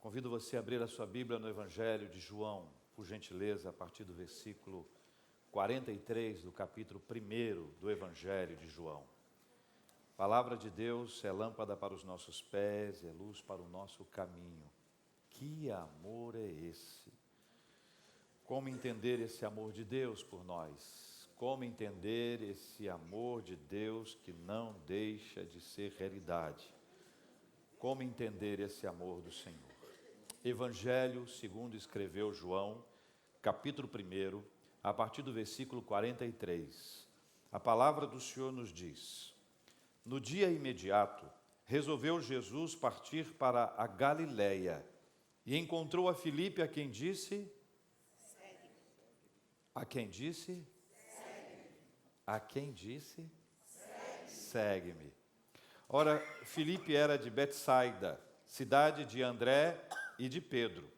Convido você a abrir a sua Bíblia no Evangelho de João, por gentileza, a partir do versículo 43 do capítulo 1 do Evangelho de João. A palavra de Deus é lâmpada para os nossos pés, é luz para o nosso caminho. Que amor é esse? Como entender esse amor de Deus por nós? Como entender esse amor de Deus que não deixa de ser realidade? Como entender esse amor do Senhor? Evangelho segundo escreveu João, capítulo 1, a partir do versículo 43. A palavra do Senhor nos diz: no dia imediato, resolveu Jesus partir para a Galileia e encontrou a Filipe, a quem disse: segue-me. A quem disse? Segue-me. A quem disse? Segue-me. Ora, Filipe era de Betsaida, cidade de André e de Pedro.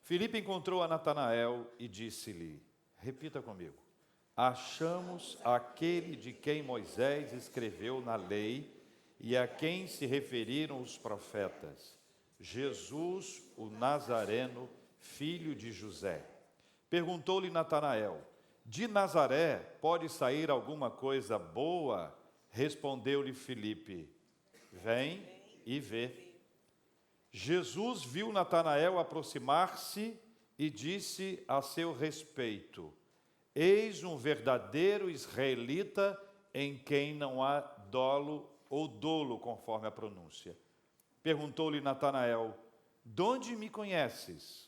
Filipe encontrou a Natanael e disse-lhe, repita comigo: achamos aquele de quem Moisés escreveu na lei e a quem se referiram os profetas, Jesus, o Nazareno, filho de José. Perguntou-lhe Natanael: de Nazaré pode sair alguma coisa boa? Respondeu-lhe Filipe: vem e vê. Jesus viu Natanael aproximar-se e disse a seu respeito: eis um verdadeiro israelita em quem não há dolo ou dolo, conforme a pronúncia. Perguntou-lhe Natanael: de onde me conheces?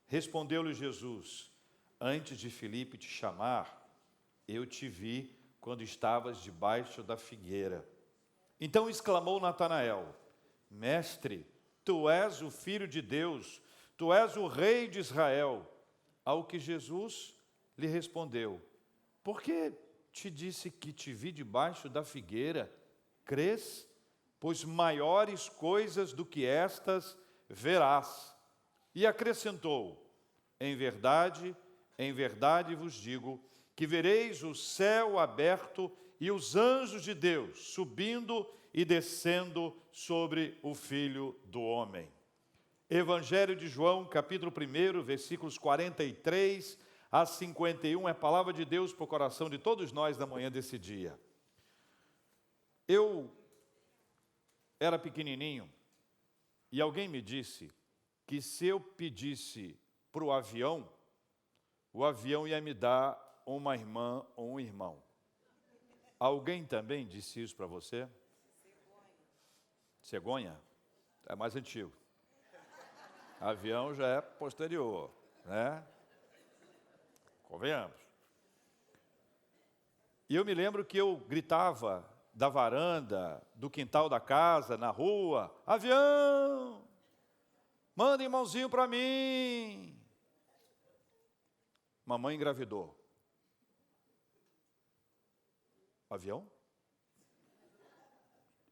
Respondeu-lhe Jesus: antes de Filipe te chamar, eu te vi quando estavas debaixo da figueira. Então exclamou Natanael: mestre, tu és o Filho de Deus, tu és o Rei de Israel. Ao que Jesus lhe respondeu: por que te disse que te vi debaixo da figueira? Crês? Pois maiores coisas do que estas verás. E acrescentou: em verdade vos digo, que vereis o céu aberto e os anjos de Deus subindo e descendo sobre o Filho do Homem. Evangelho de João, capítulo 1, versículos 43 a 51, é a palavra de Deus para o coração de todos nós na manhã desse dia. Eu era pequenininho e alguém me disse que se eu pedisse para o avião ia me dar uma irmã ou um irmão. Alguém também disse isso para você? Cegonha? É mais antigo. Avião já é posterior, né? Convenhamos. E eu me lembro que eu gritava da varanda, do quintal da casa, na rua: avião! Manda irmãozinho para mim! Mamãe engravidou. Avião?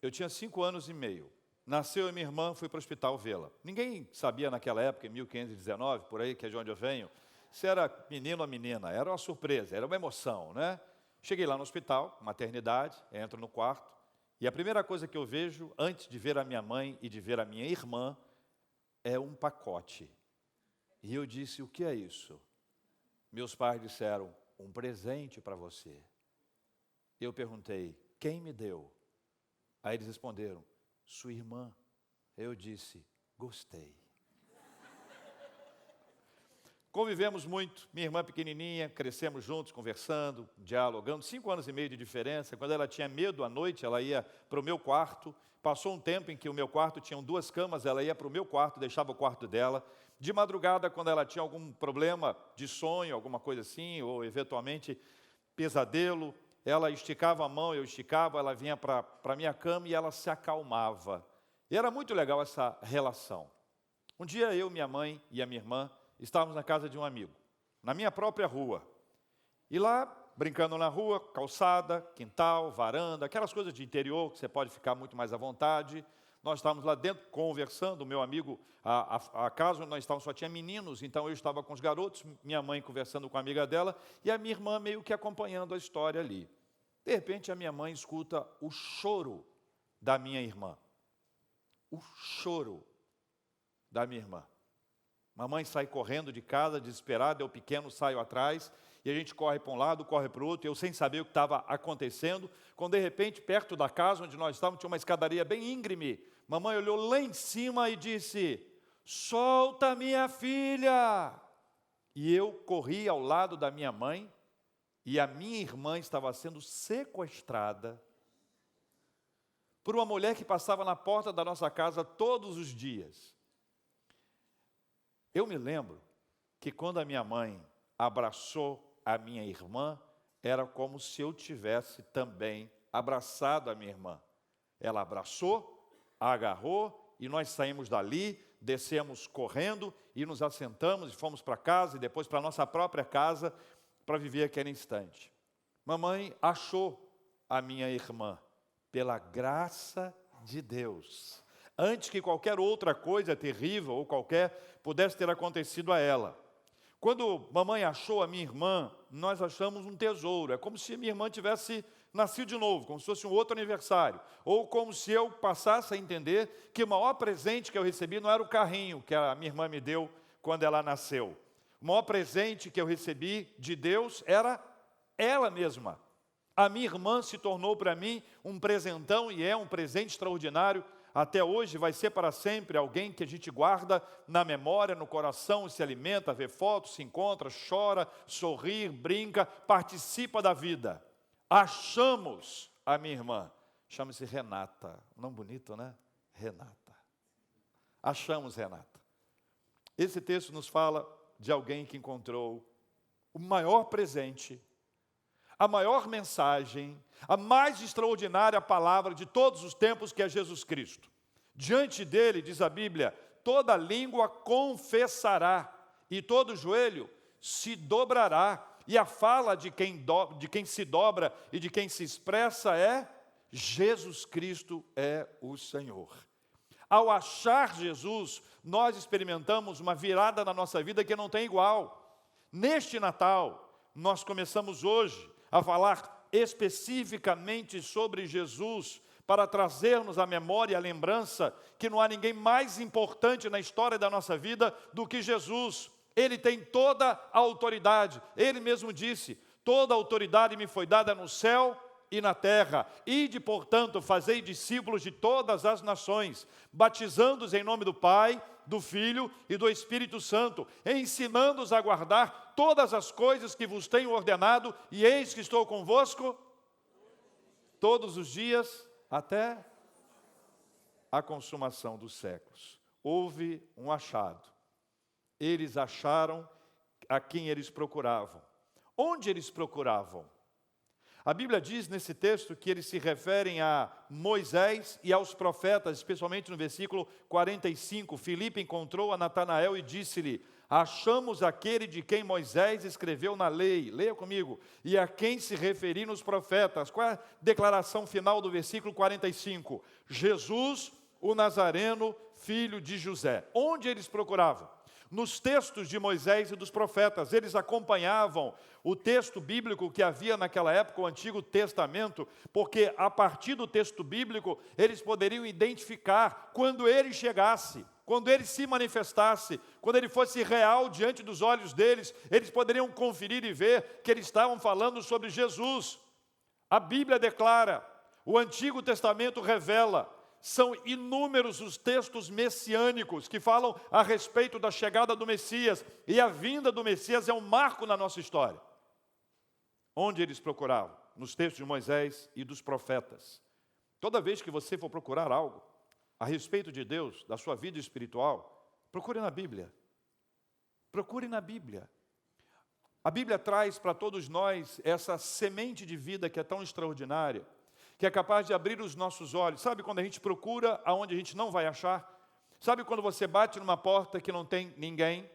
Eu tinha 5 anos e meio. Nasceu a minha irmã, fui para o hospital vê-la. Ninguém sabia naquela época, em 1519, por aí, que é de onde eu venho, se era menino ou menina. Era uma surpresa, era uma emoção, né? Cheguei lá no hospital, maternidade, entro no quarto, e a primeira coisa que eu vejo, antes de ver a minha mãe e de ver a minha irmã, é um pacote. E eu disse: o que é isso? Meus pais disseram: um presente para você. Eu perguntei: quem me deu? Aí eles responderam: sua irmã. Eu disse: gostei. Convivemos muito, minha irmã pequenininha, crescemos juntos, conversando, dialogando, 5 anos e meio de diferença. Quando ela tinha medo à noite, ela ia para o meu quarto. Passou um tempo em que o meu quarto tinha 2 camas, ela ia para o meu quarto, deixava o quarto dela. De madrugada, quando ela tinha algum problema de sonho, alguma coisa assim, ou eventualmente pesadelo, ela esticava a mão, eu esticava, ela vinha para a minha cama e ela se acalmava. E era muito legal essa relação. Um dia eu, minha mãe e a minha irmã estávamos na casa de um amigo, na minha própria rua. E lá, brincando na rua, calçada, quintal, varanda, aquelas coisas de interior que você pode ficar muito mais à vontade. Nós estávamos lá dentro conversando, o meu amigo, a casa onde nós estávamos só tinha meninos, então eu estava com os garotos, minha mãe conversando com a amiga dela, e a minha irmã meio que acompanhando a história ali. De repente a minha mãe escuta o choro da minha irmã. O choro da minha irmã. Mamãe sai correndo de casa, desesperada, eu pequeno saio atrás, e a gente corre para um lado, corre para o outro, eu sem saber o que estava acontecendo, quando de repente, perto da casa onde nós estávamos, tinha uma escadaria bem íngreme. Mamãe olhou lá em cima e disse: solta minha filha! E eu corri ao lado da minha mãe, e a minha irmã estava sendo sequestrada por uma mulher que passava na porta da nossa casa todos os dias. Eu me lembro que quando a minha mãe abraçou a minha irmã, era como se eu tivesse também abraçado a minha irmã. Ela abraçou, agarrou, e nós saímos dali, descemos correndo e nos assentamos e fomos para casa e depois para a nossa própria casa para viver aquele instante. Mamãe achou a minha irmã pela graça de Deus, antes que qualquer outra coisa terrível ou qualquer pudesse ter acontecido a ela. Quando mamãe achou a minha irmã, nós achamos um tesouro. É como se minha irmã tivesse nascido de novo, como se fosse um outro aniversário. Ou como se eu passasse a entender que o maior presente que eu recebi não era o carrinho que a minha irmã me deu quando ela nasceu. O maior presente que eu recebi de Deus era ela mesma. A minha irmã se tornou para mim um presentão e é um presente extraordinário. Até hoje vai ser para sempre alguém que a gente guarda na memória, no coração, se alimenta, vê fotos, se encontra, chora, sorri, brinca, participa da vida. Achamos a minha irmã, chama-se Renata, nome bonito, né? Renata. Achamos Renata. Esse texto nos fala de alguém que encontrou o maior presente, a maior mensagem, a mais extraordinária palavra de todos os tempos, que é Jesus Cristo. Diante dele, diz a Bíblia, toda língua confessará e todo joelho se dobrará. E a fala de quem se dobra e de quem se expressa é: Jesus Cristo é o Senhor. Ao achar Jesus, nós experimentamos uma virada na nossa vida que não tem igual. Neste Natal, nós começamos hoje a falar especificamente sobre Jesus, para trazermos à memória e à lembrança que não há ninguém mais importante na história da nossa vida do que Jesus. Ele tem toda a autoridade. Ele mesmo disse: toda a autoridade me foi dada no céu e na terra. Ide, portanto, fazei discípulos de todas as nações, batizando-os em nome do Pai, do Filho e do Espírito Santo, ensinando-os a guardar todas as coisas que vos tenho ordenado, e eis que estou convosco todos os dias até a consumação dos séculos. Houve um achado. Eles acharam a quem eles procuravam. Onde eles procuravam? A Bíblia diz nesse texto que eles se referem a Moisés e aos profetas, especialmente no versículo 45. Filipe encontrou a Natanael e disse-lhe: achamos aquele de quem Moisés escreveu na lei. Leia comigo. E a quem se referiram os profetas. Qual é a declaração final do versículo 45? Jesus, o Nazareno, filho de José. Onde eles procuravam? Nos textos de Moisés e dos profetas. Eles acompanhavam o texto bíblico que havia naquela época, o Antigo Testamento, porque a partir do texto bíblico eles poderiam identificar quando ele chegasse, quando ele se manifestasse, quando ele fosse real diante dos olhos deles, eles poderiam conferir e ver que eles estavam falando sobre Jesus. A Bíblia declara, o Antigo Testamento revela, são inúmeros os textos messiânicos que falam a respeito da chegada do Messias, e a vinda do Messias é um marco na nossa história. Onde eles procuravam? Nos textos de Moisés e dos profetas. Toda vez que você for procurar algo a respeito de Deus, da sua vida espiritual, procure na Bíblia. Procure na Bíblia. A Bíblia traz para todos nós essa semente de vida que é tão extraordinária, que é capaz de abrir os nossos olhos. Sabe quando a gente procura aonde a gente não vai achar? Sabe quando você bate numa porta que não tem ninguém?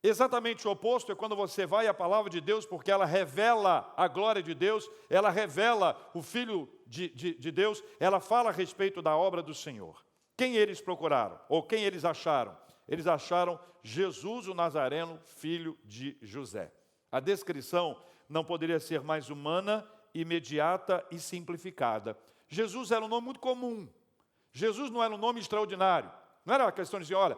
Exatamente o oposto é quando você vai à palavra de Deus, porque ela revela a glória de Deus, ela revela o Filho de Deus, ela fala a respeito da obra do Senhor. Quem eles procuraram? Ou quem eles acharam? Eles acharam Jesus, o Nazareno, filho de José. A descrição não poderia ser mais humana, imediata e simplificada. Jesus era um nome muito comum. Jesus não era um nome extraordinário. Não era uma questão de dizer, olha,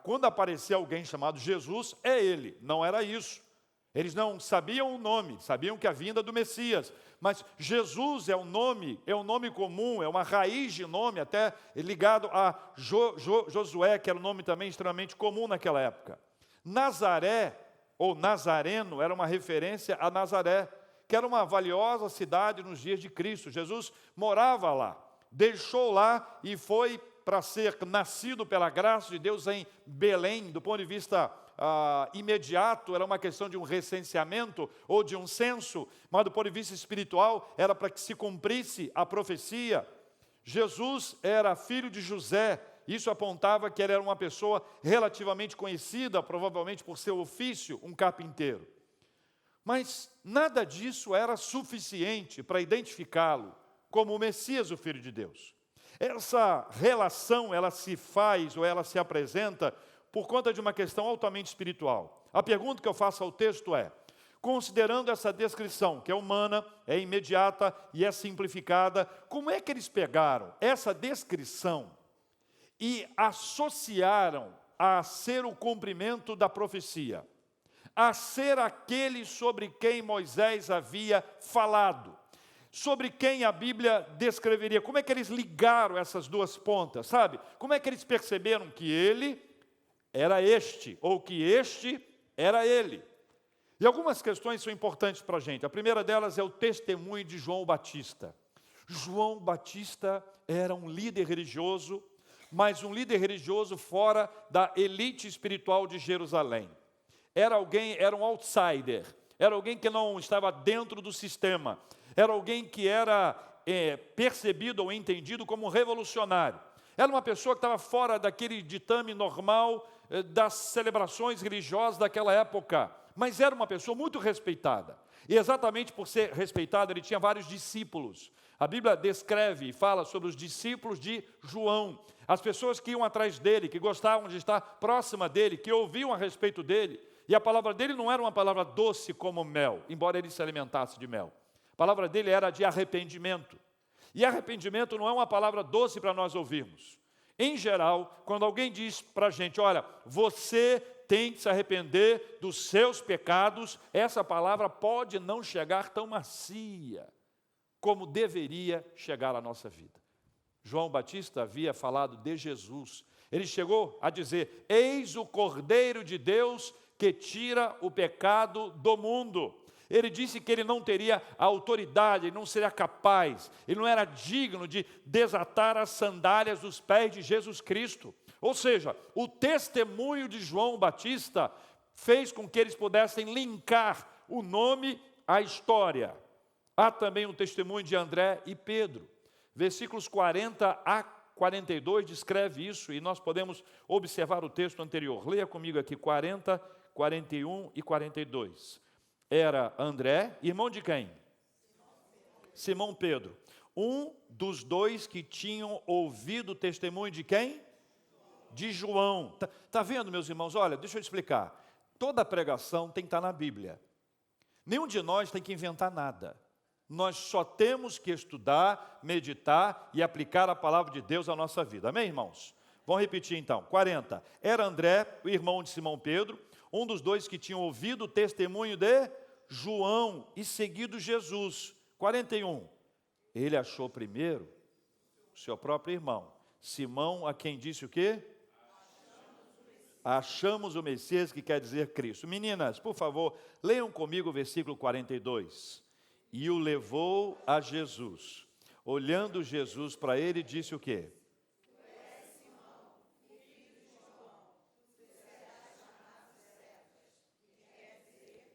quando aparecia alguém chamado Jesus, é ele. Não era isso. Eles não sabiam o nome, sabiam que a vinda do Messias. Mas Jesus é um nome comum, é uma raiz de nome, até ligado a Josué, que era um nome também extremamente comum naquela época. Nazaré, ou Nazareno, era uma referência a Nazaré, que era uma valiosa cidade nos dias de Cristo. Jesus morava lá, deixou lá e foi para ser nascido pela graça de Deus em Belém. Do ponto de vista imediato, era uma questão de um recenseamento ou de um censo, mas do ponto de vista espiritual, era para que se cumprisse a profecia. Jesus era filho de José. Isso apontava que ele era uma pessoa relativamente conhecida, provavelmente por seu ofício, um carpinteiro. Mas nada disso era suficiente para identificá-lo como o Messias, o Filho de Deus. Essa relação, ela se faz ou ela se apresenta por conta de uma questão altamente espiritual. A pergunta que eu faço ao texto é: considerando essa descrição, que é humana, é imediata e é simplificada, como é que eles pegaram essa descrição e associaram a ser o cumprimento da profecia, a ser aquele sobre quem Moisés havia falado, sobre quem a Bíblia descreveria? Como é que eles ligaram essas duas pontas, sabe? Como é que eles perceberam que ele era este, ou que este era ele? E algumas questões são importantes para a gente. A primeira delas é o testemunho de João Batista. João Batista era um líder religioso, mas um líder religioso fora da elite espiritual de Jerusalém. Era um outsider, era alguém que não estava dentro do sistema, era alguém que era percebido ou entendido como um revolucionário. Era uma pessoa que estava fora daquele ditame normal das celebrações religiosas daquela época, mas era uma pessoa muito respeitada. E exatamente por ser respeitado, ele tinha vários discípulos. A Bíblia descreve e fala sobre os discípulos de João, as pessoas que iam atrás dele, que gostavam de estar próxima dele, que ouviam a respeito dele. E a palavra dele não era uma palavra doce como mel, embora ele se alimentasse de mel. A palavra dele era de arrependimento. E arrependimento não é uma palavra doce para nós ouvirmos. Em geral, quando alguém diz para a gente: olha, você tem que se arrepender dos seus pecados, essa palavra pode não chegar tão macia como deveria chegar à nossa vida. João Batista havia falado de Jesus. Ele chegou a dizer: eis o Cordeiro de Deus que tira o pecado do mundo. Ele disse que ele não teria autoridade, ele não seria capaz, ele não era digno de desatar as sandálias dos pés de Jesus Cristo. Ou seja, o testemunho de João Batista fez com que eles pudessem linkar o nome à história. Há também um testemunho de André e Pedro. Versículos 40 a 42 descreve isso, e nós podemos observar o texto anterior. Leia comigo aqui 40, 41 e 42. Era André, irmão de quem? Simão Pedro. Um dos dois que tinham ouvido o testemunho de quem? De João. Está vendo, meus irmãos? Olha, deixa eu explicar. Toda pregação tem que estar na Bíblia. Nenhum de nós tem que inventar nada. Nós só temos que estudar, meditar e aplicar a palavra de Deus à nossa vida. Amém, irmãos? Vamos repetir então. 40. Era André, o irmão de Simão Pedro, um dos dois que tinham ouvido o testemunho de João e seguido Jesus. 41. Ele achou primeiro o seu próprio irmão, Simão, a quem disse o quê? Achamos o Messias, que quer dizer Cristo. Meninas, por favor, leiam comigo o versículo 42. E o levou a Jesus. Olhando Jesus para ele, disse o quê?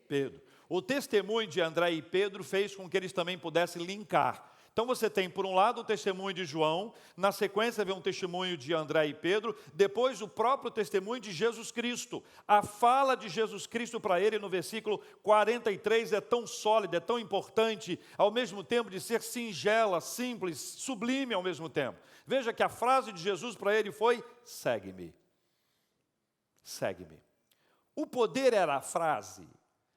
Pedro. O testemunho de André e Pedro fez com que eles também pudessem linkar. Então você tem, por um lado, o testemunho de João, na sequência vem um testemunho de André e Pedro, depois o próprio testemunho de Jesus Cristo. A fala de Jesus Cristo para ele no versículo 43 é tão sólida, é tão importante, ao mesmo tempo de ser singela, simples, sublime ao mesmo tempo. Veja que a frase de Jesus para ele foi: segue-me. Segue-me. O poder era a frase.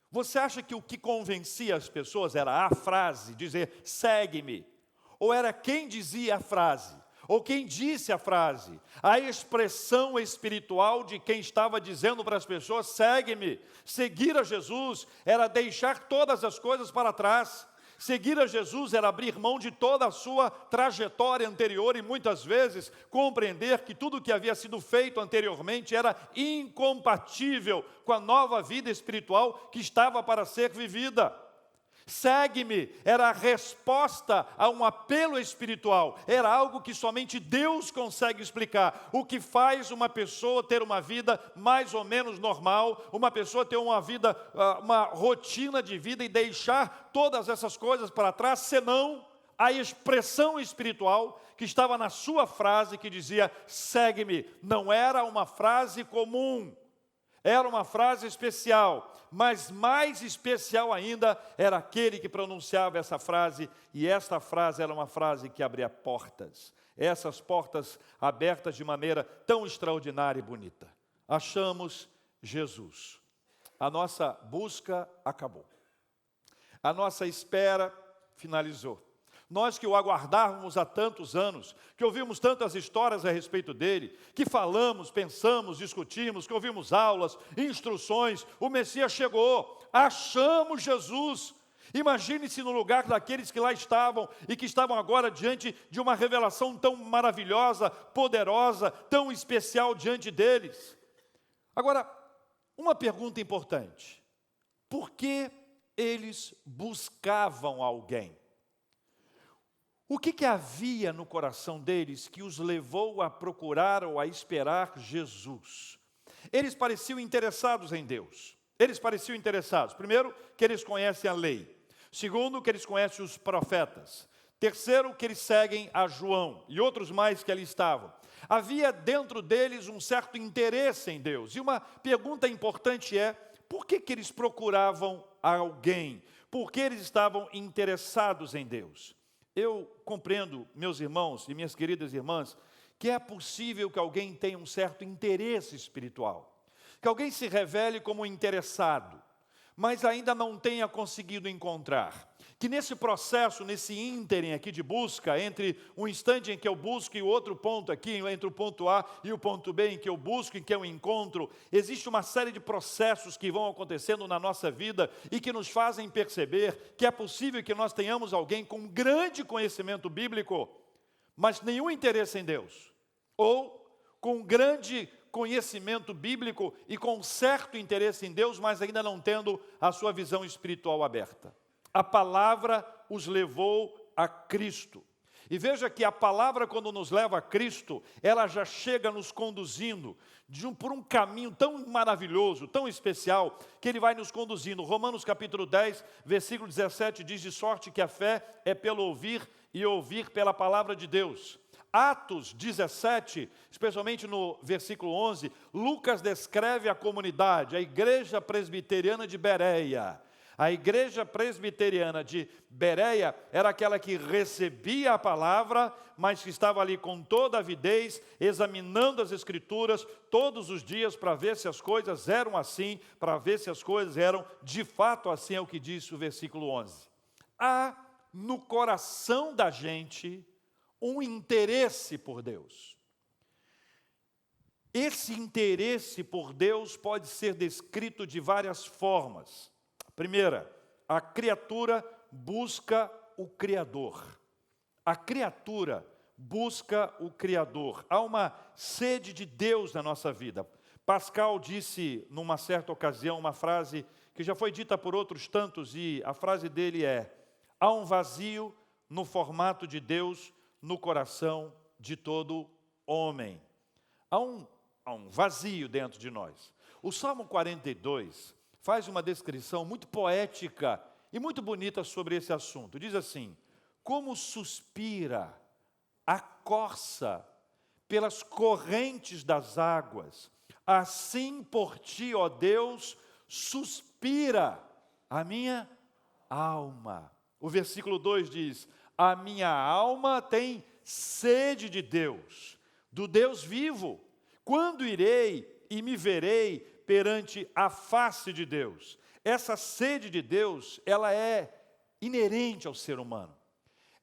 Você acha que o que convencia as pessoas era a frase, dizer segue-me? Ou era quem dizia a frase? ou quem disse a frase. A expressão espiritual de quem estava dizendo para as pessoas: segue-me. Seguir a Jesus era deixar todas as coisas para trás. Seguir a Jesus era abrir mão de toda a sua trajetória anterior e muitas vezes compreender que tudo que havia sido feito anteriormente era incompatível com a nova vida espiritual que estava para ser vivida. Segue-me era a resposta a um apelo espiritual, era algo que somente Deus consegue explicar. O que faz uma pessoa ter uma vida mais ou menos normal, uma pessoa ter uma vida, uma rotina de vida e deixar todas essas coisas para trás, senão a expressão espiritual que estava na sua frase que dizia: segue-me. Não era uma frase comum, era uma frase especial, mas mais especial ainda era aquele que pronunciava essa frase, e esta frase era uma frase que abria portas, essas portas abertas de maneira tão extraordinária e bonita. Achamos Jesus. A nossa busca acabou. A nossa espera finalizou. Nós que o aguardávamos há tantos anos, que ouvimos tantas histórias a respeito dele, que falamos, pensamos, discutimos, que ouvimos aulas, instruções, o Messias chegou, achamos Jesus. Imagine-se no lugar daqueles que lá estavam e que estavam agora diante de uma revelação tão maravilhosa, poderosa, tão especial diante deles. Agora, uma pergunta importante: por que eles buscavam alguém? O que havia no coração deles que os levou a procurar ou a esperar Jesus? Eles pareciam interessados em Deus. Eles pareciam interessados. Primeiro, que eles conhecem a lei. Segundo, que eles conhecem os profetas. Terceiro, que eles seguem a João e outros mais que ali estavam. Havia dentro deles um certo interesse em Deus. E uma pergunta importante é: por que eles procuravam alguém? Por que eles estavam interessados em Deus? Eu compreendo, meus irmãos e minhas queridas irmãs, que é possível que alguém tenha um certo interesse espiritual, que alguém se revele como interessado, mas ainda não tenha conseguido encontrar. Que nesse processo, nesse ínterim aqui de busca, entre um instante em que eu busco e o outro ponto aqui, entre o ponto A e o ponto B, em que eu busco, em que eu encontro, existe uma série de processos que vão acontecendo na nossa vida e que nos fazem perceber que é possível que nós tenhamos alguém com grande conhecimento bíblico, mas nenhum interesse em Deus, ou com grande conhecimento bíblico e com certo interesse em Deus, mas ainda não tendo a sua visão espiritual aberta. A palavra os levou a Cristo. E veja que a palavra, quando nos leva a Cristo, ela já chega nos conduzindo por um caminho tão maravilhoso, tão especial, que ele vai nos conduzindo. Romanos capítulo 10, versículo 17, diz: de sorte que a fé é pelo ouvir e ouvir pela palavra de Deus. Atos 17, especialmente no versículo 11, Lucas descreve a comunidade, a igreja presbiteriana de Bereia. A igreja presbiteriana de Bereia era aquela que recebia a palavra, mas que estava ali com toda a avidez, examinando as escrituras todos os dias para ver se as coisas eram assim, para ver se as coisas eram de fato assim, é o que diz o versículo 11. Há no coração da gente um interesse por Deus. Esse interesse por Deus pode ser descrito de várias formas. Primeira, a criatura busca o Criador. A criatura busca o Criador. Há uma sede de Deus na nossa vida. Pascal disse, numa certa ocasião, uma frase que já foi dita por outros tantos, e a frase dele é: há um vazio no formato de Deus no coração de todo homem. Há um vazio dentro de nós. O Salmo 42 faz uma descrição muito poética e muito bonita sobre esse assunto. Diz assim: como suspira a corça pelas correntes das águas, assim por ti, ó Deus, suspira a minha alma. O versículo 2 diz: a minha alma tem sede de Deus, do Deus vivo. Quando irei e me verei perante a face de Deus? Essa sede de Deus, ela é inerente ao ser humano.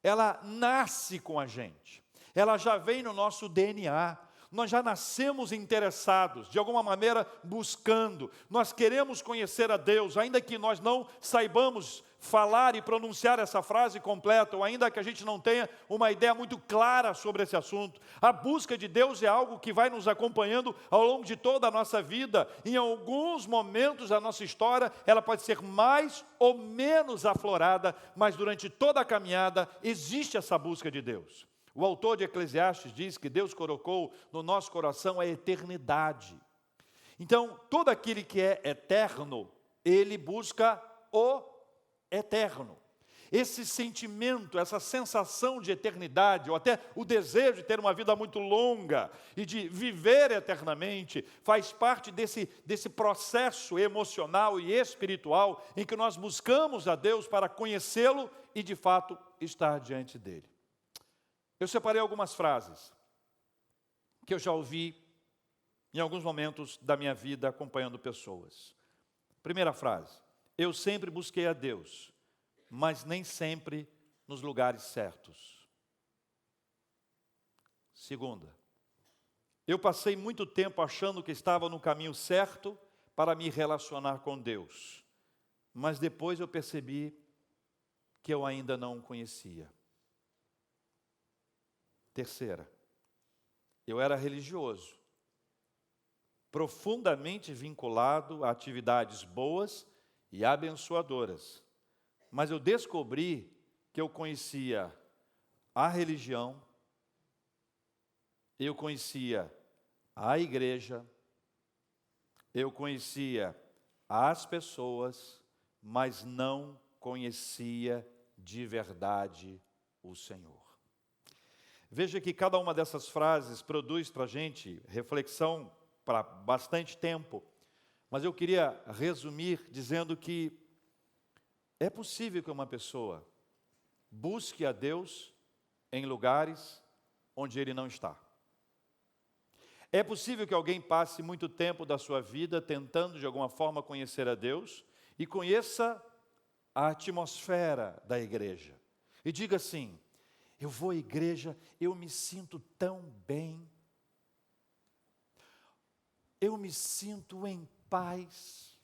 Ela nasce com a gente. ela já vem no nosso DNA. Nós já nascemos interessados, de alguma maneira buscando. Nós queremos conhecer a Deus, ainda que nós não saibamos falar e pronunciar essa frase completa, ou ainda que a gente não tenha uma ideia muito clara sobre esse assunto. A busca de Deus é algo que vai nos acompanhando ao longo de toda a nossa vida. Em alguns momentos da nossa história, ela pode ser mais ou menos aflorada, mas durante toda a caminhada existe essa busca de Deus. O autor de Eclesiastes diz que Deus colocou no nosso coração a eternidade. Então, todo aquele que é eterno, ele busca o eterno. Esse sentimento, essa sensação de eternidade, ou até o desejo de ter uma vida muito longa e de viver eternamente, faz parte desse processo emocional e espiritual em que nós buscamos a Deus para conhecê-lo e, de fato, estar diante dele. Eu separei algumas frases que eu já ouvi em alguns momentos da minha vida acompanhando pessoas. Primeira frase: eu sempre busquei a Deus, mas nem sempre nos lugares certos. Segunda: eu passei muito tempo achando que estava no caminho certo para me relacionar com Deus, mas depois eu percebi que eu ainda não o conhecia. Terceira: eu era religioso, profundamente vinculado a atividades boas e abençoadoras, mas eu descobri que eu conhecia a religião, eu conhecia a igreja, eu conhecia as pessoas, mas não conhecia de verdade o Senhor. Veja que cada uma dessas frases produz para a gente reflexão para bastante tempo, mas eu queria resumir dizendo que é possível que uma pessoa busque a Deus em lugares onde Ele não está. É possível que alguém passe muito tempo da sua vida tentando de alguma forma conhecer a Deus e conheça a atmosfera da igreja e diga assim: eu vou à igreja, eu me sinto tão bem, eu me sinto em paz,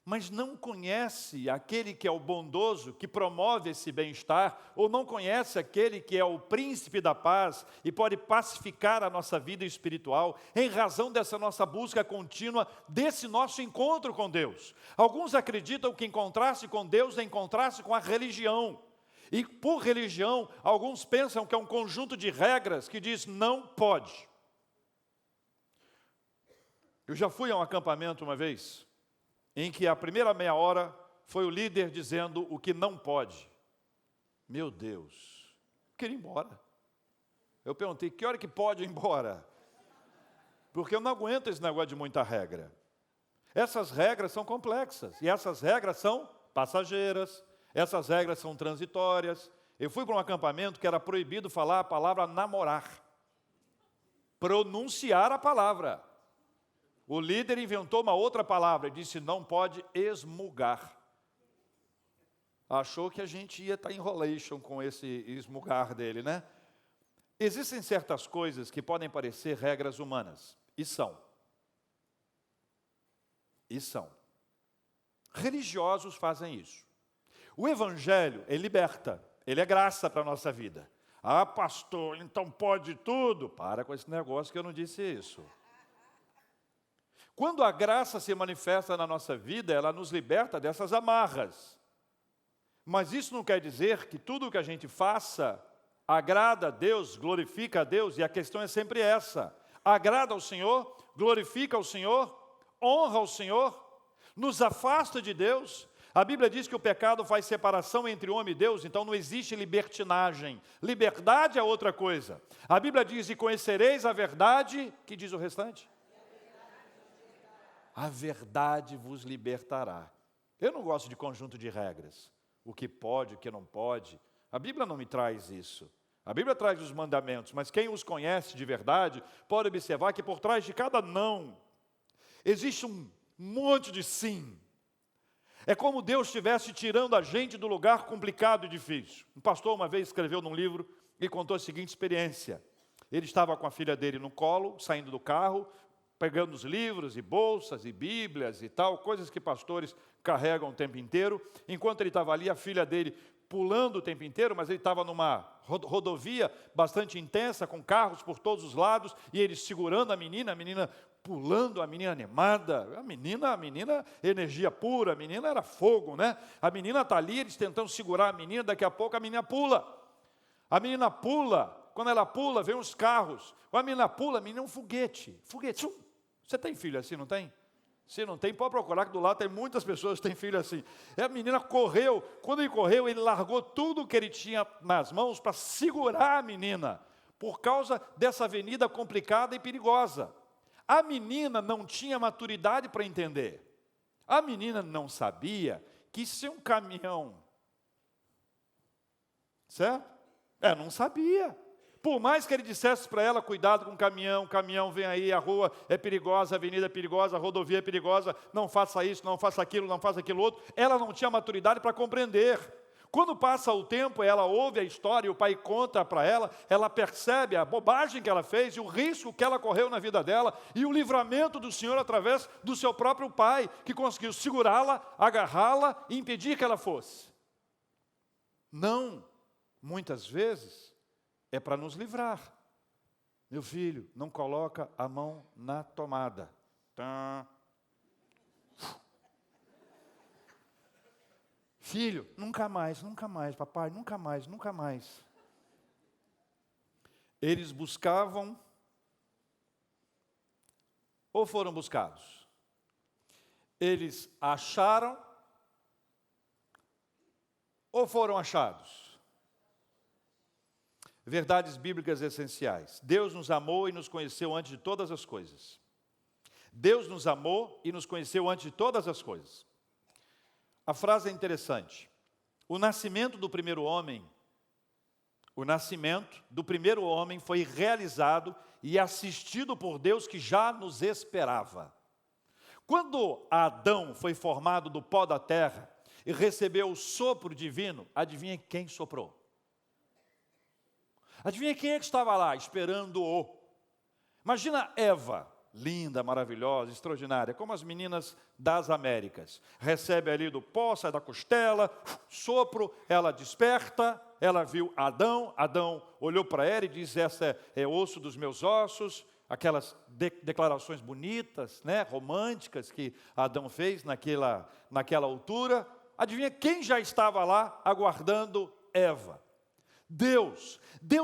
mas não conhece aquele que é o bondoso, que promove esse bem-estar, ou não conhece aquele que é o príncipe da paz e pode pacificar a nossa vida espiritual, em razão dessa nossa busca contínua, desse nosso encontro com Deus. Alguns acreditam que encontrar-se com Deus é encontrar-se com a religião. E por religião, alguns pensam que é um conjunto de regras que diz não pode. Eu já fui a um acampamento uma vez, em que a primeira meia hora foi o líder dizendo o que não pode. Meu Deus, eu queria ir embora. Eu perguntei, que hora que pode ir embora? Porque eu não aguento esse negócio de muita regra. Essas regras são complexas, e essas regras são passageiras. Essas regras são transitórias. Eu fui para um acampamento que era proibido falar a palavra namorar. Pronunciar a palavra. O líder inventou uma outra palavra e disse, não pode esmugar. Achou que a gente ia estar em enrolation com esse esmugar dele, né? Existem certas coisas que podem parecer regras humanas. E são. Religiosos fazem isso. O Evangelho, ele liberta, ele é graça para a nossa vida. Ah, pastor, então pode tudo? Para com esse negócio que eu não disse isso. Quando a graça se manifesta na nossa vida, ela nos liberta dessas amarras. Mas isso não quer dizer que tudo o que a gente faça agrada a Deus, glorifica a Deus, e a questão é sempre essa. Agrada ao Senhor, glorifica ao Senhor, honra ao Senhor, nos afasta de Deus. A Bíblia diz que o pecado faz separação entre o homem e Deus, então não existe libertinagem. Liberdade é outra coisa. A Bíblia diz, e conhecereis a verdade, que diz o restante? A verdade vos libertará. Eu não gosto de conjunto de regras. O que pode, o que não pode. A Bíblia não me traz isso. A Bíblia traz os mandamentos, mas quem os conhece de verdade pode observar que por trás de cada não existe um monte de sim. É como Deus estivesse tirando a gente do lugar complicado e difícil. Um pastor uma vez escreveu num livro Ele contou a seguinte experiência. Ele estava com a filha dele no colo, saindo do carro, pegando os livros e bolsas e bíblias e tal, coisas que pastores carregam o tempo inteiro. Enquanto ele estava ali, a filha dele pulando o tempo inteiro, mas ele estava numa rodovia bastante intensa, com carros por todos os lados, e ele segurando a menina pulando, a menina animada, a menina energia pura, a menina era fogo, né? A menina está ali, eles tentando segurar a menina, daqui a pouco a menina pula. A menina pula, quando ela pula, vem os carros. Quando a menina é um foguete. Foguete. Você tem filho assim, não tem? Se não tem, pode procurar, que do lado tem muitas pessoas que têm filho assim. E a menina correu. Quando ele correu, ele largou tudo que ele tinha nas mãos para segurar a menina, por causa dessa avenida complicada e perigosa. A menina não tinha maturidade para entender. A menina não sabia que se um caminhão... Certo? Não sabia. Por mais que ele dissesse para ela, cuidado com o caminhão vem aí, a rua é perigosa, a avenida é perigosa, a rodovia é perigosa, não faça isso, não faça aquilo, não faça aquilo outro, ela não tinha maturidade para compreender. Quando passa o tempo, ela ouve a história e o pai conta para ela, ela percebe a bobagem que ela fez e o risco que ela correu na vida dela e o livramento do Senhor através do seu próprio pai, que conseguiu segurá-la, agarrá-la e impedir que ela fosse. Não, muitas vezes, é para nos livrar. Meu filho, não coloca a mão na tomada. Filho, nunca mais, papai, nunca mais. Eles buscavam, ou foram buscados? Eles acharam, ou foram achados? Verdades bíblicas essenciais. Deus nos amou e nos conheceu antes de todas as coisas. Deus nos amou e nos conheceu antes de todas as coisas. A frase é interessante. O nascimento do primeiro homem foi realizado e assistido por Deus que já nos esperava. Quando Adão foi formado do pó da terra e recebeu o sopro divino, adivinha quem soprou? Adivinha quem é que estava lá esperando-o? Imagina Eva, linda, maravilhosa, extraordinária, como as meninas das Américas. Recebe ali do pó, sai da costela, sopro, ela desperta, ela viu Adão, Adão olhou para ela e diz, essa é osso dos meus ossos, aquelas declarações bonitas, né, românticas que Adão fez naquela altura. Adivinha quem já estava lá aguardando Eva? Deus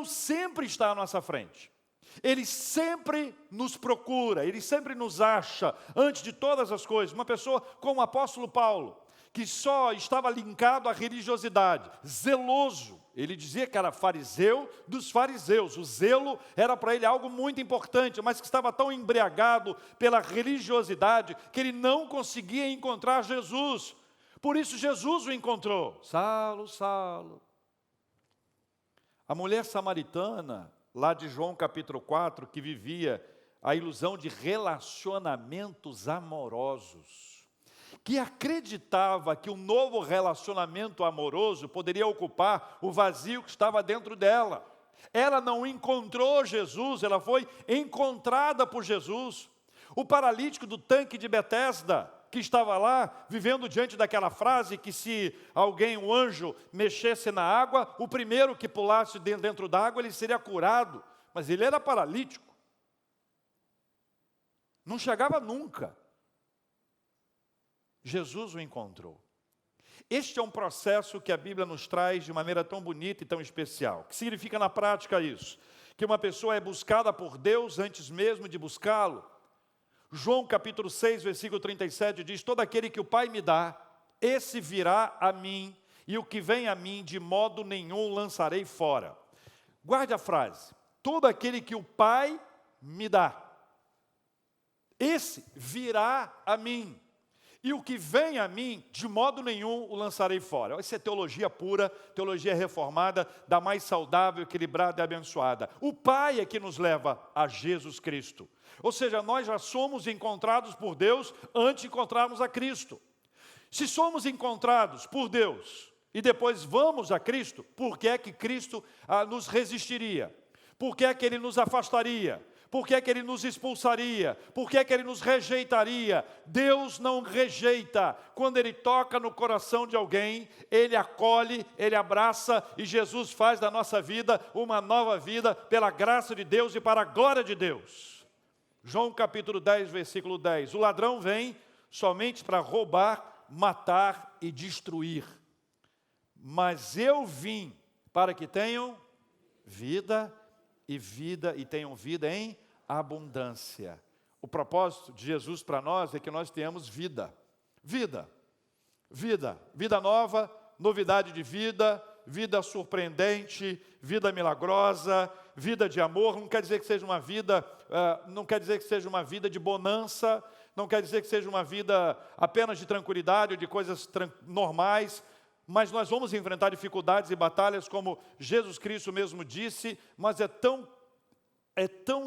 sempre está à nossa frente. Ele sempre nos procura, Ele sempre nos acha, antes de todas as coisas. Uma pessoa como o apóstolo Paulo, que só estava linkado à religiosidade, zeloso. Ele dizia que era fariseu dos fariseus. O zelo era para ele algo muito importante, mas que estava tão embriagado pela religiosidade, que ele não conseguia encontrar Jesus. Por isso Jesus o encontrou. Saulo, Saulo. A mulher samaritana, lá de João capítulo 4, que vivia a ilusão de relacionamentos amorosos, que acreditava que um novo relacionamento amoroso poderia ocupar o vazio que estava dentro dela. Ela não encontrou Jesus, ela foi encontrada por Jesus. O paralítico do tanque de Betesda, que estava lá, vivendo diante daquela frase que se alguém, um anjo, mexesse na água, o primeiro que pulasse dentro d'água, ele seria curado. Mas ele era paralítico. Não chegava nunca. Jesus o encontrou. Este é um processo que a Bíblia nos traz de maneira tão bonita e tão especial. O que significa na prática isso? Que uma pessoa é buscada por Deus antes mesmo de buscá-lo. João capítulo 6, versículo 37 diz, todo aquele que o Pai me dá, esse virá a mim, e o que vem a mim de modo nenhum lançarei fora. Guarde a frase, todo aquele que o Pai me dá, esse virá a mim, e o que vem a mim, de modo nenhum o lançarei fora. Isso é teologia pura, teologia reformada, da mais saudável, equilibrada e abençoada. O Pai é que nos leva a Jesus Cristo. Ou seja, nós já somos encontrados por Deus antes de encontrarmos a Cristo. Se somos encontrados por Deus e depois vamos a Cristo, por que é que Cristo nos resistiria? Por que é que Ele nos afastaria? Por que é que Ele nos expulsaria? Por que é que Ele nos rejeitaria? Deus não rejeita. Quando Ele toca no coração de alguém, Ele acolhe, Ele abraça, e Jesus faz da nossa vida uma nova vida, pela graça de Deus e para a glória de Deus. João capítulo 10, versículo 10. O ladrão vem somente para roubar, matar e destruir. Mas eu vim para que tenham vida e tenham vida em abundância. O propósito de Jesus para nós é que nós tenhamos vida. Vida nova, novidade de vida, vida surpreendente, vida milagrosa, vida de amor. Não quer dizer que seja uma vida, de bonança, não quer dizer que seja uma vida apenas de tranquilidade ou de coisas normais, mas nós vamos enfrentar dificuldades e batalhas, como Jesus Cristo mesmo disse, mas é tão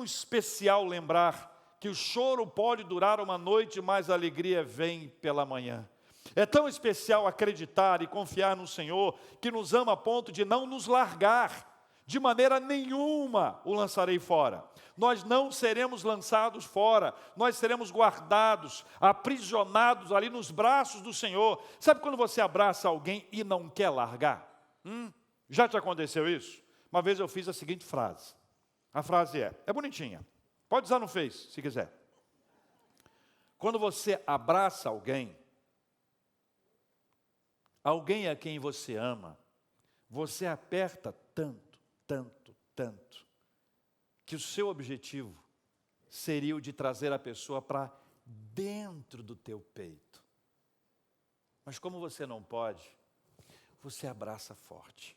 especial lembrar que o choro pode durar uma noite, mas a alegria vem pela manhã. É tão especial acreditar e confiar no Senhor, que nos ama a ponto de não nos largar. De maneira nenhuma o lançarei fora. Nós não seremos lançados fora, nós seremos guardados, aprisionados ali nos braços do Senhor. Sabe quando você abraça alguém e não quer largar? Já te aconteceu isso? Uma vez eu fiz a seguinte frase. A frase é bonitinha. Pode usar no Face, se quiser. Quando você abraça alguém a quem você ama, você aperta tanto, que o seu objetivo seria o de trazer a pessoa para dentro do teu peito. Mas como você não pode, você abraça forte.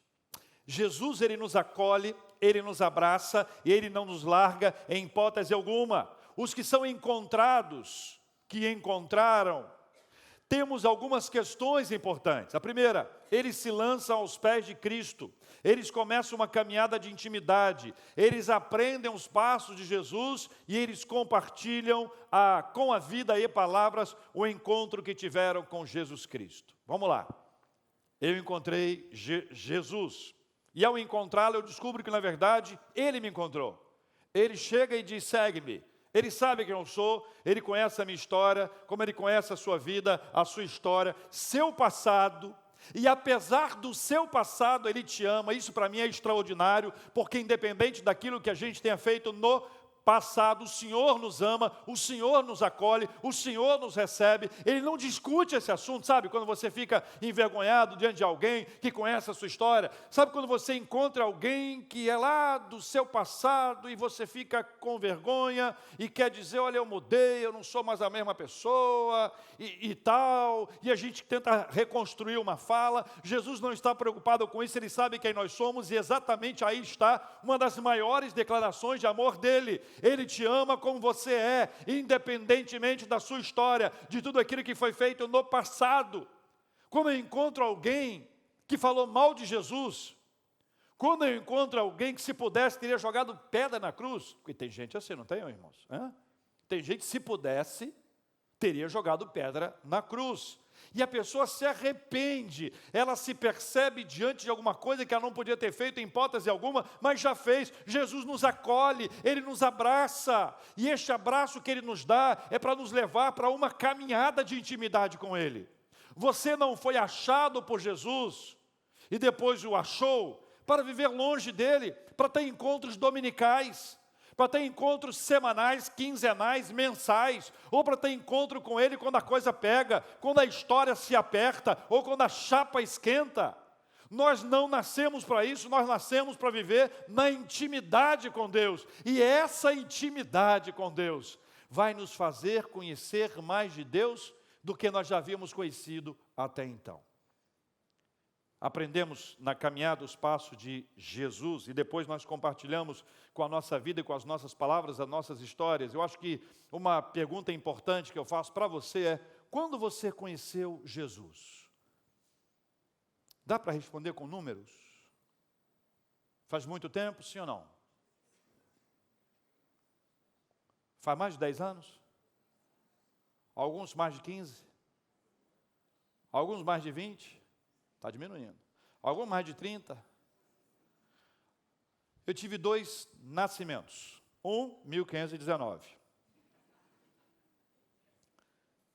Jesus, Ele nos acolhe, Ele nos abraça e Ele não nos larga em hipótese alguma. Os que são encontrados, que encontraram, temos algumas questões importantes. A primeira, eles se lançam aos pés de Cristo. Eles começam uma caminhada de intimidade. Eles aprendem os passos de Jesus e eles compartilham com a vida e palavras o encontro que tiveram com Jesus Cristo. Vamos lá. Eu encontrei Jesus. E ao encontrá-lo, eu descubro que, na verdade, Ele me encontrou. Ele chega e diz, segue-me. Ele sabe quem eu sou, Ele conhece a minha história, como Ele conhece a sua vida, a sua história, seu passado. E apesar do seu passado, Ele te ama. Isso para mim é extraordinário, porque independente daquilo que a gente tenha feito no passado, o Senhor nos ama, o Senhor nos acolhe, o Senhor nos recebe. Ele não discute esse assunto, sabe? Quando você fica envergonhado diante de alguém que conhece a sua história, sabe quando você encontra alguém que é lá do seu passado e você fica com vergonha e quer dizer, olha, eu mudei, eu não sou mais a mesma pessoa e tal, e a gente tenta reconstruir uma fala. Jesus não está preocupado com isso, Ele sabe quem nós somos e exatamente aí está uma das maiores declarações de amor dEle. Ele te ama como você é, independentemente da sua história, de tudo aquilo que foi feito no passado. Quando eu encontro alguém que falou mal de Jesus, quando eu encontro alguém que, se pudesse, teria jogado pedra na cruz, porque tem gente assim, não tem, irmãos? Tem gente que, se pudesse, teria jogado pedra na cruz. E a pessoa se arrepende, ela se percebe diante de alguma coisa que ela não podia ter feito em hipótese alguma, mas já fez. Jesus nos acolhe, Ele nos abraça, e este abraço que Ele nos dá é para nos levar para uma caminhada de intimidade com Ele. Você não foi achado por Jesus e depois o achou para viver longe dEle, para ter encontros dominicais, para ter encontros semanais, quinzenais, mensais, ou para ter encontro com Ele quando a coisa pega, quando a história se aperta, ou quando a chapa esquenta. Nós não nascemos para isso, nós nascemos para viver na intimidade com Deus. E essa intimidade com Deus vai nos fazer conhecer mais de Deus do que nós já havíamos conhecido até então. Aprendemos na caminhada os passos de Jesus e depois nós compartilhamos com a nossa vida e com as nossas palavras, as nossas histórias. Eu acho que uma pergunta importante que eu faço para você é: quando você conheceu Jesus? Dá para responder com números? Faz muito tempo, sim ou não? Faz mais de 10 anos? Alguns mais de 15? Alguns mais de 20? Está diminuindo. Algum mais de 30. Eu tive 2 nascimentos. Um, 1519.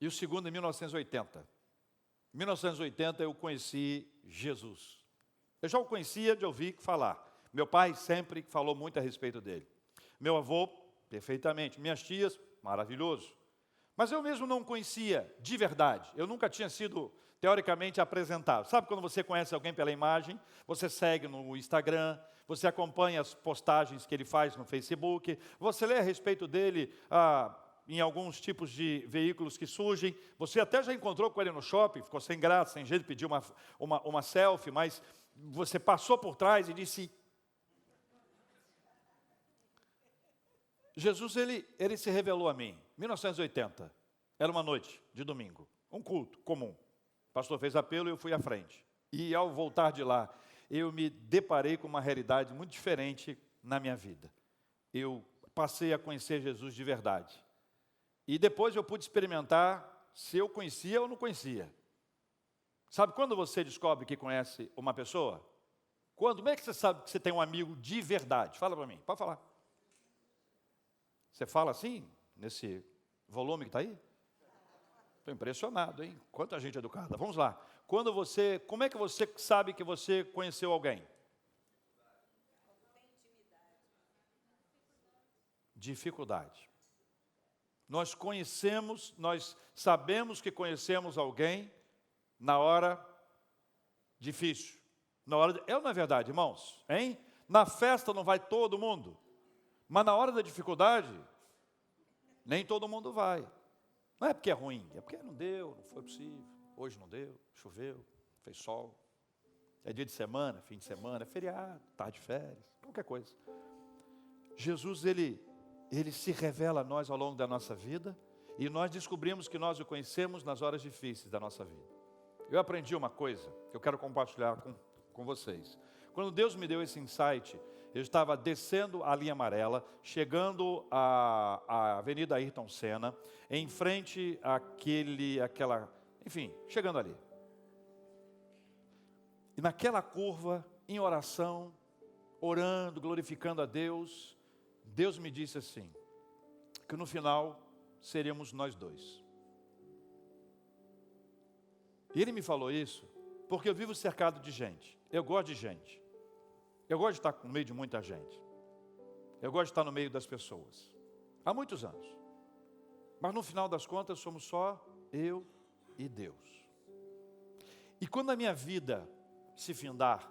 E o segundo em 1980. Em 1980 eu conheci Jesus. Eu já o conhecia de ouvir falar. Meu pai sempre falou muito a respeito dele. Meu avô, perfeitamente. Minhas tias, maravilhoso. Mas eu mesmo não conhecia de verdade. Eu nunca tinha sido, teoricamente, apresentado. Sabe quando você conhece alguém pela imagem? Você segue no Instagram, você acompanha as postagens que ele faz no Facebook, você lê a respeito dele em alguns tipos de veículos que surgem. Você até já encontrou com ele no shopping, ficou sem graça, sem jeito, pediu uma selfie, mas você passou por trás e disse... Jesus, ele se revelou a mim, 1980, era uma noite de domingo, um culto comum. O pastor fez apelo e eu fui à frente. E ao voltar de lá, eu me deparei com uma realidade muito diferente na minha vida. Eu passei a conhecer Jesus de verdade. E depois eu pude experimentar se eu conhecia ou não conhecia. Sabe quando você descobre que conhece uma pessoa? Como é que você sabe que você tem um amigo de verdade? Fala para mim, pode falar. Você fala assim, nesse volume que está aí? Estou impressionado, hein? Quanta gente educada. Vamos lá. Como é que você sabe que você conheceu alguém? Dificuldade. Nós sabemos que conhecemos alguém na hora difícil. É ou não é verdade, irmãos? Hein? Na festa não vai todo mundo. Mas na hora da dificuldade, nem todo mundo vai. Não é porque é ruim, é porque não deu, não foi possível. Hoje não deu, choveu, fez sol. É dia de semana, fim de semana, é feriado, tarde de férias, qualquer coisa. Jesus, ele se revela a nós ao longo da nossa vida e nós descobrimos que nós o conhecemos nas horas difíceis da nossa vida. Eu aprendi uma coisa que eu quero compartilhar com vocês. Quando Deus me deu esse insight, eu estava descendo a linha amarela, chegando à Avenida Ayrton Senna, em frente enfim, chegando ali. E naquela curva, em oração, orando, glorificando a Deus, Deus me disse assim, que no final seríamos nós dois. E Ele me falou isso porque eu vivo cercado de gente, eu gosto de gente. Eu gosto de estar no meio de muita gente. Eu gosto de estar no meio das pessoas. Há muitos anos. Mas no final das contas somos só eu e Deus. E quando a minha vida se findar,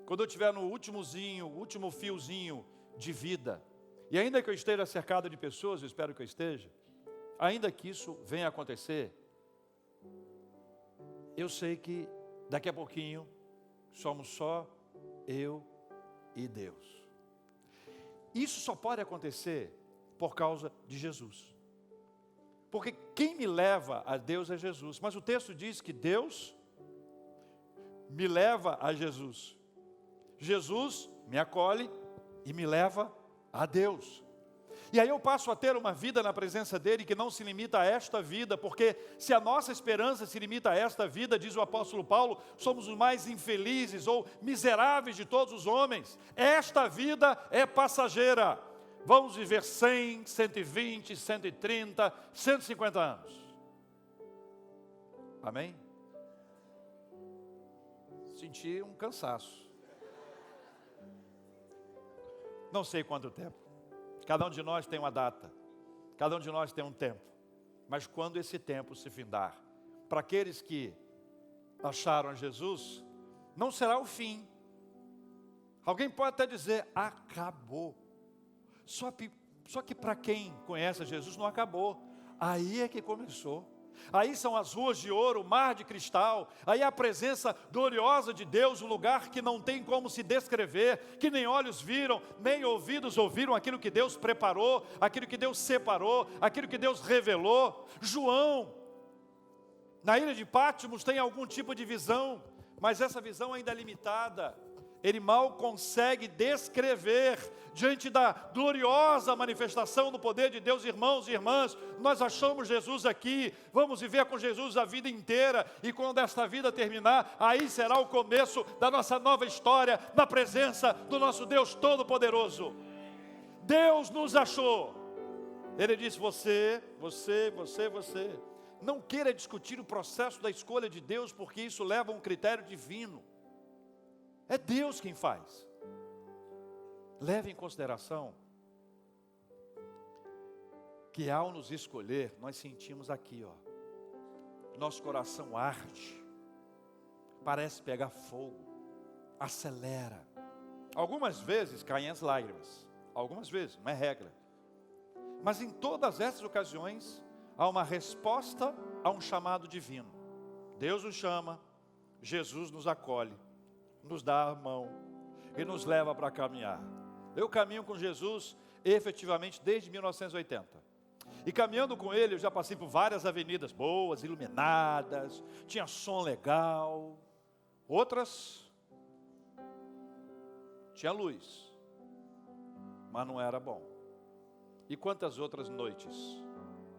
quando eu estiver no último fiozinho de vida, e ainda que eu esteja cercado de pessoas, eu espero que eu esteja, ainda que isso venha a acontecer, eu sei que daqui a pouquinho somos só eu e Deus. Isso só pode acontecer por causa de Jesus. Porque quem me leva a Deus é Jesus. Mas o texto diz que Deus me leva a Jesus. Jesus me acolhe e me leva a Deus. E aí eu passo a ter uma vida na presença dEle que não se limita a esta vida, porque se a nossa esperança se limita a esta vida, diz o apóstolo Paulo, somos os mais infelizes ou miseráveis de todos os homens. Esta vida é passageira. Vamos viver 100, 120, 130, 150 anos. Amém? Senti um cansaço. Não sei quanto tempo. Cada um de nós tem uma data, cada um de nós tem um tempo, mas quando esse tempo se findar, para aqueles que acharam Jesus, não será o fim. Alguém pode até dizer, acabou. Só que para quem conhece Jesus não acabou, aí é que começou. Aí são as ruas de ouro, o mar de cristal, aí a presença gloriosa de Deus, um lugar que não tem como se descrever, que nem olhos viram, nem ouvidos ouviram aquilo que Deus preparou, aquilo que Deus separou, aquilo que Deus revelou. João, na ilha de Patmos tem algum tipo de visão, mas essa visão ainda é limitada. ele mal consegue descrever, diante da gloriosa manifestação do poder de Deus. Irmãos e irmãs, nós achamos Jesus aqui, vamos viver com Jesus a vida inteira, e quando esta vida terminar, aí será o começo da nossa nova história, na presença do nosso Deus Todo-Poderoso. Deus nos achou, Ele disse: você. Não queira discutir o processo da escolha de Deus, porque isso leva a um critério divino. É Deus quem faz. Leve em consideração que ao nos escolher, nós sentimos aqui, nosso coração arde, parece pegar fogo, acelera. Algumas vezes caem as lágrimas, algumas vezes, não é regra. Mas em todas essas ocasiões, há uma resposta a um chamado divino. Deus nos chama, Jesus nos acolhe, nos dá a mão e nos leva para caminhar. Eu caminho com Jesus efetivamente desde 1980. E caminhando com Ele, eu já passei por várias avenidas boas, iluminadas, tinha som legal. Outras, tinha luz, mas não era bom. E quantas outras noites?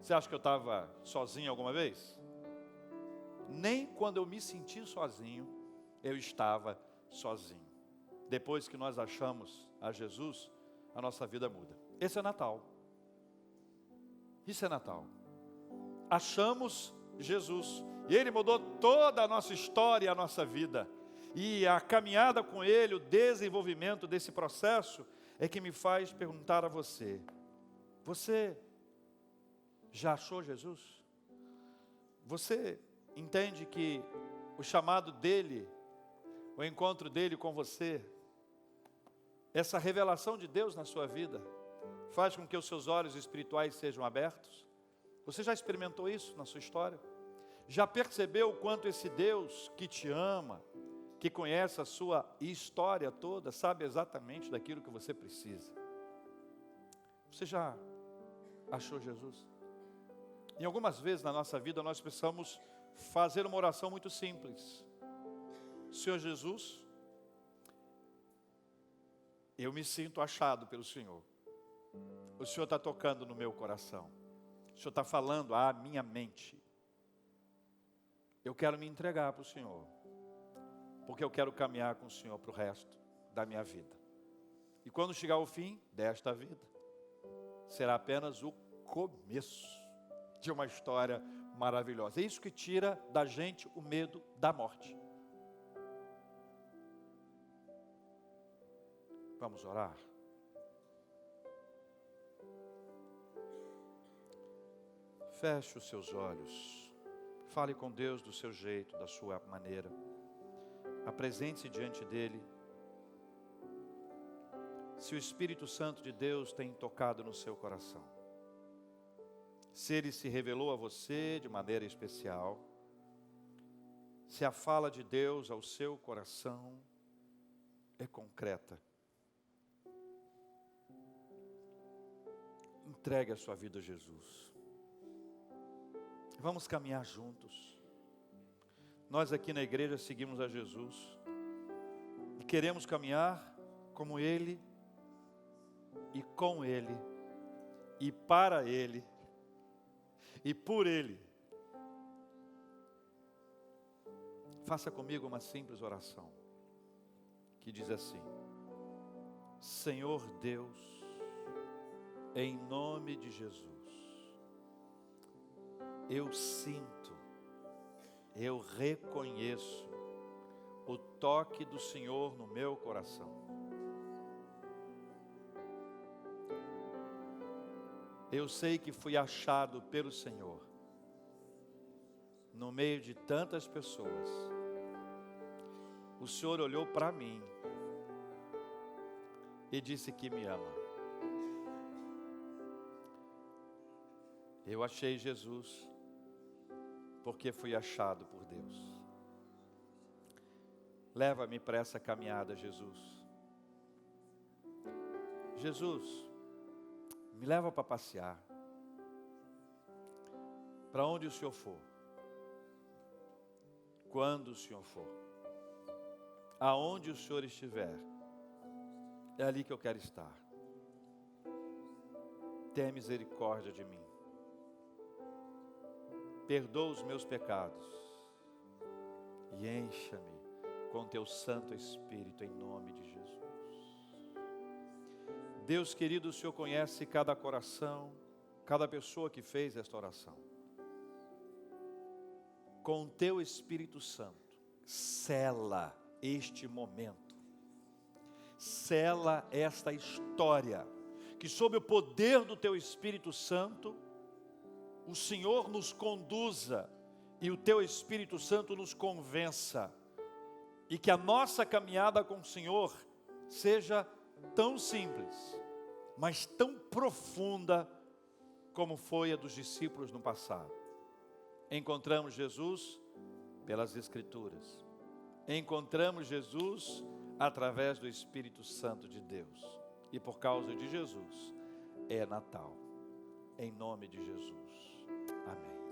Você acha que eu estava sozinho alguma vez? Nem quando eu me senti sozinho, eu estava sozinho. Depois que nós achamos a Jesus, a nossa vida muda. Esse é Natal. Isso é Natal. Achamos Jesus, e Ele mudou toda a nossa história e a nossa vida. E a caminhada com Ele, o desenvolvimento desse processo, é que me faz perguntar a você: você já achou Jesus? Você entende que o chamado dEle, o encontro dEle com você, essa revelação de Deus na sua vida, faz com que os seus olhos espirituais sejam abertos? Você já experimentou isso na sua história? Já percebeu o quanto esse Deus que te ama, que conhece a sua história toda, sabe exatamente daquilo que você precisa? Você já achou Jesus? Em algumas vezes na nossa vida nós precisamos fazer uma oração muito simples. Senhor Jesus, eu me sinto achado pelo Senhor. O Senhor está tocando no meu coração. O Senhor está falando à minha mente. Eu quero me entregar para o Senhor, porque eu quero caminhar com o Senhor para o resto da minha vida. E quando chegar o fim desta vida, será apenas o começo de uma história maravilhosa. É isso que tira da gente o medo da morte. Vamos orar? Feche os seus olhos. Fale com Deus do seu jeito, da sua maneira. Apresente-se diante dEle. Se o Espírito Santo de Deus tem tocado no seu coração, se Ele se revelou a você de maneira especial, se a fala de Deus ao seu coração é concreta, entregue a sua vida a Jesus. Vamos caminhar juntos. Nós aqui na igreja seguimos a Jesus e queremos caminhar como Ele e com Ele e para Ele e por Ele. Faça comigo uma simples oração que diz assim: Senhor Deus, em nome de Jesus, eu sinto, eu reconheço o toque do Senhor no meu coração. Eu sei que fui achado pelo Senhor no meio de tantas pessoas. O Senhor olhou para mim e disse que me ama. Eu achei Jesus porque fui achado por Deus. Leva-me para essa caminhada, Jesus. Jesus, me leva para passear. Para onde o Senhor for. Quando o Senhor for. aonde o Senhor estiver, é ali que eu quero estar. Tenha misericórdia de mim. Perdoa os meus pecados e encha-me com teu Santo Espírito, em nome de Jesus. Deus querido, o Senhor conhece cada coração, cada pessoa que fez esta oração. Com teu Espírito Santo, sela este momento, sela esta história, que sob o poder do teu Espírito Santo, o Senhor nos conduza e o teu Espírito Santo nos convença, e que a nossa caminhada com o Senhor seja tão simples, mas tão profunda como foi a dos discípulos no passado. Encontramos Jesus pelas Escrituras, encontramos Jesus através do Espírito Santo de Deus, e por causa de Jesus é Natal, em nome de Jesus, amém.